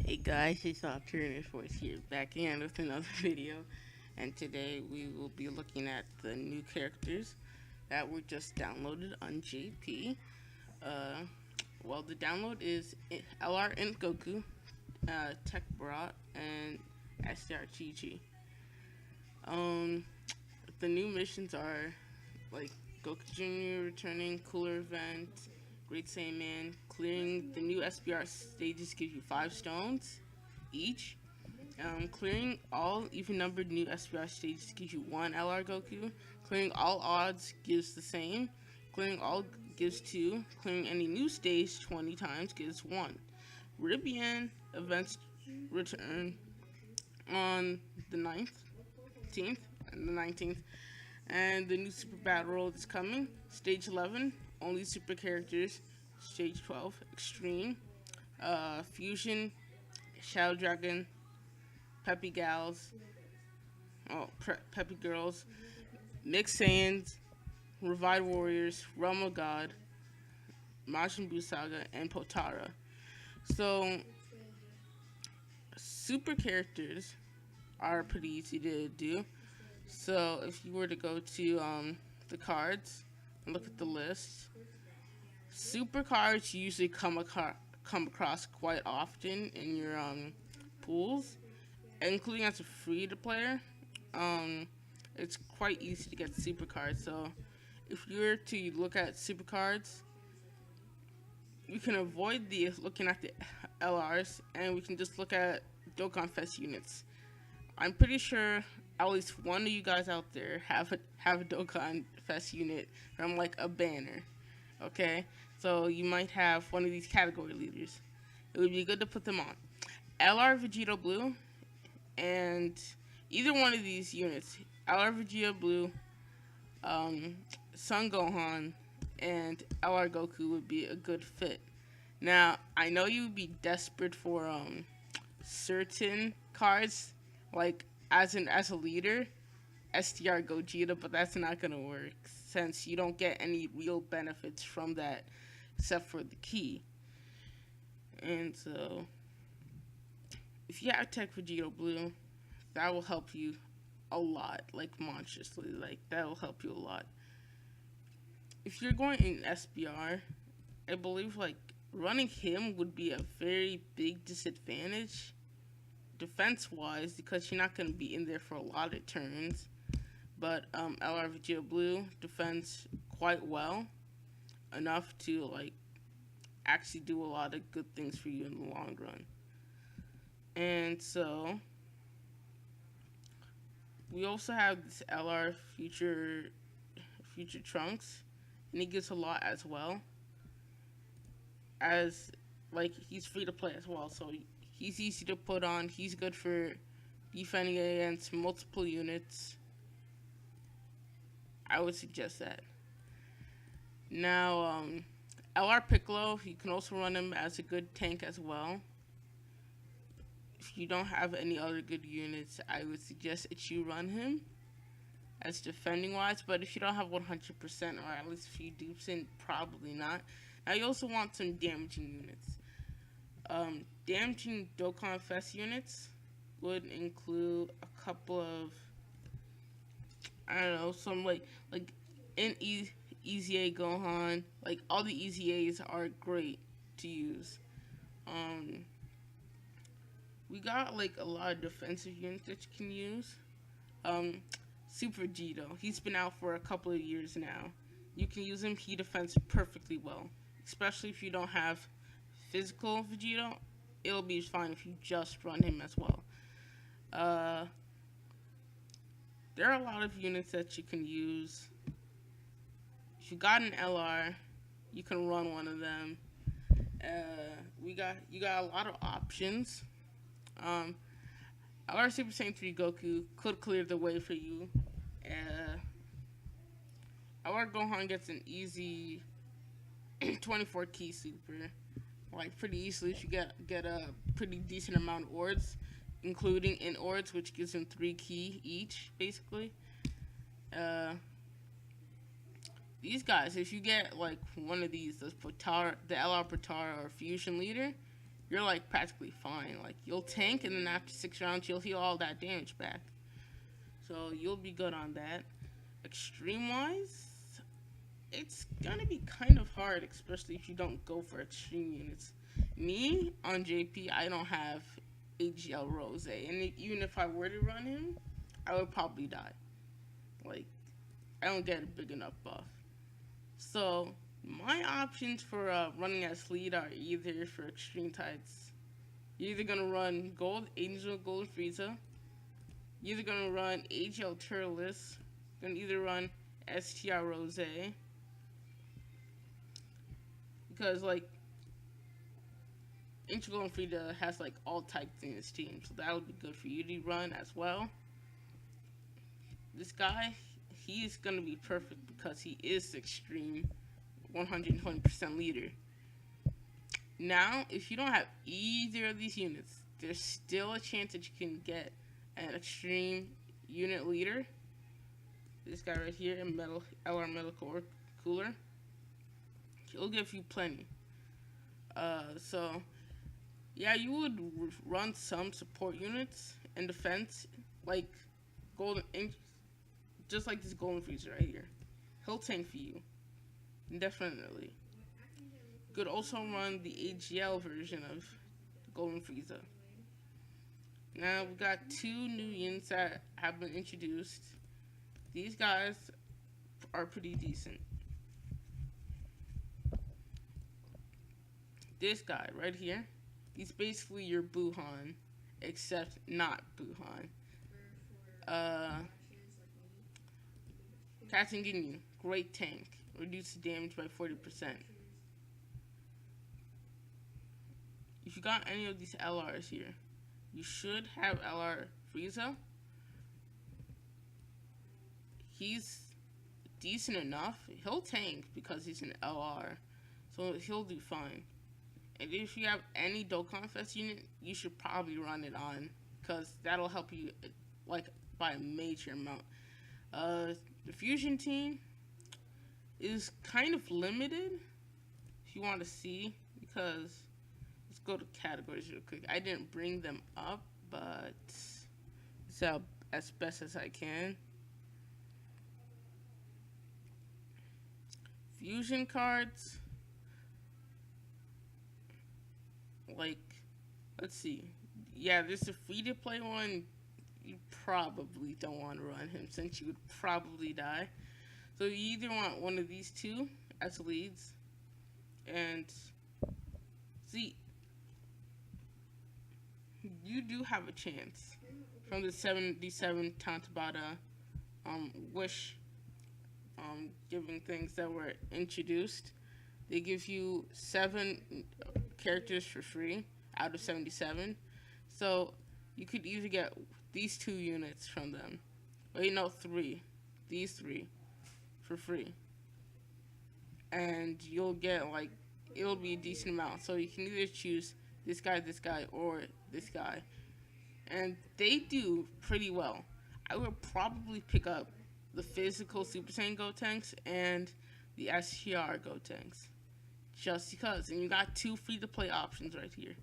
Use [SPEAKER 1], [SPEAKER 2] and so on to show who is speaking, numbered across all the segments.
[SPEAKER 1] Hey guys, it's AlternativeForce here, back again with another video, and today we will be looking at the new characters that were just downloaded on JP. Well, the download is LR and Goku, Tech Brat, and SDR The new missions are like Goku Jr. returning, Cooler Event, Great Saiyan, clearing the new SBR stages gives you 5 stones each. Clearing all even-numbered new SBR stages gives you 1 LR Goku. Clearing all odds gives the same. Clearing all gives 2. Clearing any new stage 20 times gives 1. Ribian events return on the 9th, 10th, and the 19th. And the new Super Battle Road is coming. Stage 11, only super characters. Stage 12, Extreme. Fusion, Shadow Dragon, Peppy Gals, Peppy Girls, Mixed Saiyans, Revived Warriors, Realm of God, Majin Buu Saga, and Potara. So, super characters are pretty easy to do. So, if you were to go to the cards and look at the list, super cards usually come across quite often in your pools, including as a free-to-player. It's quite easy to get super cards. So, if you were to look at super cards, we can avoid looking at the LRs, and we can just look at Dokkan Fest units. I'm pretty sure at least one of you guys out there have a Dokkan Fest unit from like a banner. Okay, so you might have one of these category leaders. It would be good to put them on. LR Vegeta Blue, and either one of these units, LR Vegeta Blue, Son Gohan, and LR Goku would be a good fit. Now, I know you would be desperate for certain cards, like as a leader, STR Gogeta, but that's not gonna work since you don't get any real benefits from that except for the key. And so, if you have Tech Vegeta Blue, that will help you a lot, like monstrously. Like that will help you a lot. If you're going in SBR, I believe like running him would be a very big disadvantage defense-wise because you're not going to be in there for a lot of turns. But LR Vegeta Blue defends quite well, enough to like actually do a lot of good things for you in the long run. And so we also have this LR Future Trunks, and he gets a lot as well. As like he's free to play as well, so he's easy to put on. He's good for defending against multiple units. I would suggest that. Now, LR Piccolo, you can also run him as a good tank as well. If you don't have any other good units, I would suggest that you run him as defending wise. But if you don't have 100%, or at least a few dupes in, probably not. Now, you also want some damaging units. Damaging Dokkan Fest units would include a couple of, I don't know, some like in EZA Gohan. Like all the EZAs are great to use. We got like a lot of defensive units that you can use. Super Vegito, he's been out for a couple of years now. You can use him. He defends perfectly well, especially if you don't have physical Vegito. It'll be fine if you just run him as well. There are a lot of units that you can use. If you got an LR, you can run one of them. You got a lot of options. LR Super Saiyan 3 Goku could clear the way for you. LR Gohan gets an easy 24 key super, like pretty easily if you get a pretty decent amount of ords, including in ords, which gives him 3 key each, basically. These guys, if you get like one of these, the LR Potara or Fusion Leader, you're like practically fine. Like you'll tank, and then after 6 rounds, you'll heal all that damage back. So you'll be good on that. Extreme wise, it's gonna be kind of hard, especially if you don't go for extreme units. Me on JP, I don't have AGL Rose, and even if I were to run him, I would probably die. Like I don't get a big enough buff. So my options for running as lead are either for extreme types. You're either gonna run Gold Angel, Golden Frieza. You're either gonna run AGL Turles. You're gonna either run STR Rose. Because like Angel Golden Frieza has like all types in his team, so that would be good for you to run as well. This guy, he is gonna be perfect because he is extreme 120% leader. Now, if you don't have either of these units, there's still a chance that you can get an extreme unit leader. This guy right here, Metal LR Metal Cooler. He'll give you plenty. So yeah, you would run some support units and defense, like Golden, just like this Golden Freezer right here. He'll tank for you, definitely. You could also run the AGL version of Golden Frieza. Now we got 2 new units that have been introduced. These guys are pretty decent. This guy right here, he's basically your Buhan, except not Buhan. Captain Ginyu, great tank, reduces damage by 40%. If you got any of these LRs here, you should have LR Frieza. He's decent enough. He'll tank because he's an LR, so he'll do fine. And if you have any Dokkan Fest unit, you should probably run it on, because that'll help you like by a major amount. The fusion team is kind of limited if you want to see, because let's go to categories real quick. I didn't bring them up, but it's out as best as I can. Fusion cards, like, let's see. Yeah, there's a free-to-play one. You probably don't want to run him, since you would probably die. So you either want one of these 2 as leads, and see, you do have a chance from the 77 Tantabata wish giving things that were introduced. They give you 7 characters for free out of 77. So you could either get these 2 units from them. Wait, no, 3. These 3 for free. And you'll get, like, it'll be a decent amount. So you can either choose this guy, or this guy. And they do pretty well. I would probably pick up the physical Super Saiyan Gotenks and the STR Gotenks. Just because. And you got 2 free-to-play options right here.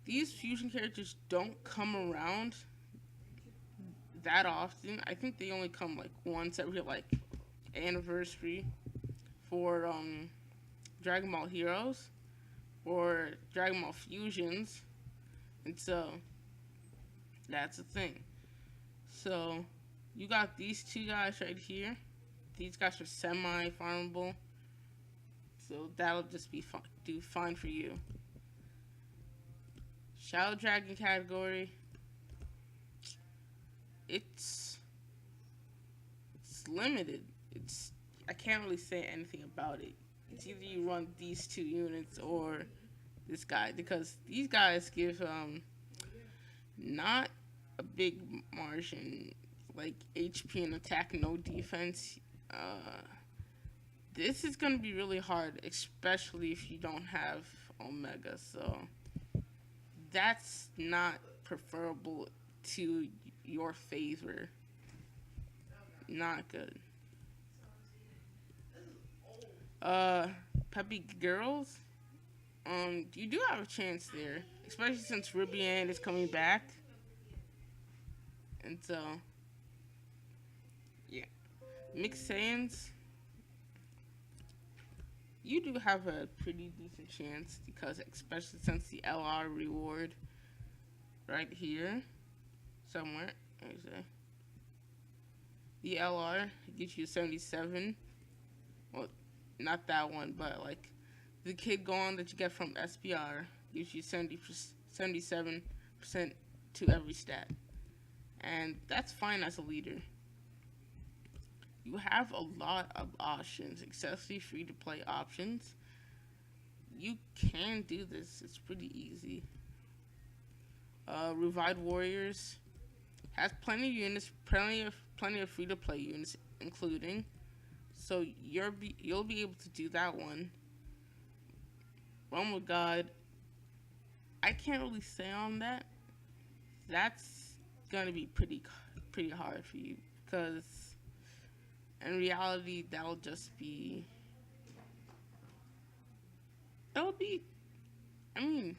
[SPEAKER 1] These fusion characters don't come around that often. I think they only come like once every like anniversary for Dragon Ball Heroes or Dragon Ball Fusions. And so that's the thing. So you got these 2 guys right here. These guys are semi-farmable. So that'll just be do fine for you. Shadow Dragon category. It's limited. I can't really say anything about it. It's either you run these 2 units or this guy, because these guys give not a big margin, like HP and attack, no defense. This is gonna be really hard, especially if you don't have Omega. So that's not preferable to your favor. Not good. Peppy Girls. you do have a chance there, especially since Ribian is coming back, and so yeah, mixed Saiyans, you do have a pretty decent chance because especially since the LR reward right here somewhere, let me say, the LR gives you 77. Well, not that one, but like the kid going that you get from SPR gives you 77% to every stat. And that's fine as a leader. You have a lot of options, especially free to play options. You can do this, it's pretty easy. Revived Warriors has plenty of units, plenty of free to play units, including. So you'll be able to do that one. Realm of God, I can't really say on that. That's gonna be pretty hard for you because in reality that'll just be. It'll be. I mean,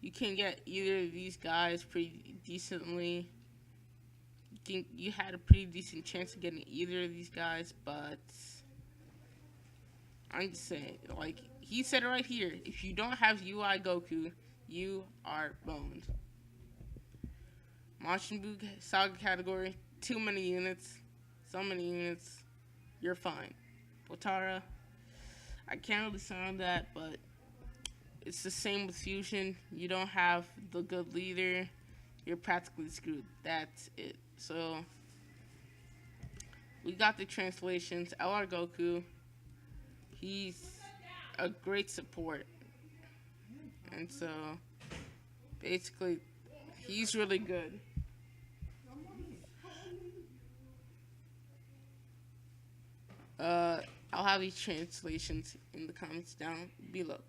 [SPEAKER 1] you can get either of these guys pretty decently. You had a pretty decent chance of getting either of these guys, but I'm just saying, like he said it right here, if you don't have UI Goku, you are boned. Majin Buu Saga category, too many units, so many units, you're fine. Potara, I can't really say on that, but it's the same with Fusion. You don't have the good leader, you're practically screwed. That's it. So we got the translations. LR Goku, he's a great support, and so basically he's really good. I'll have these translations in the comments down below.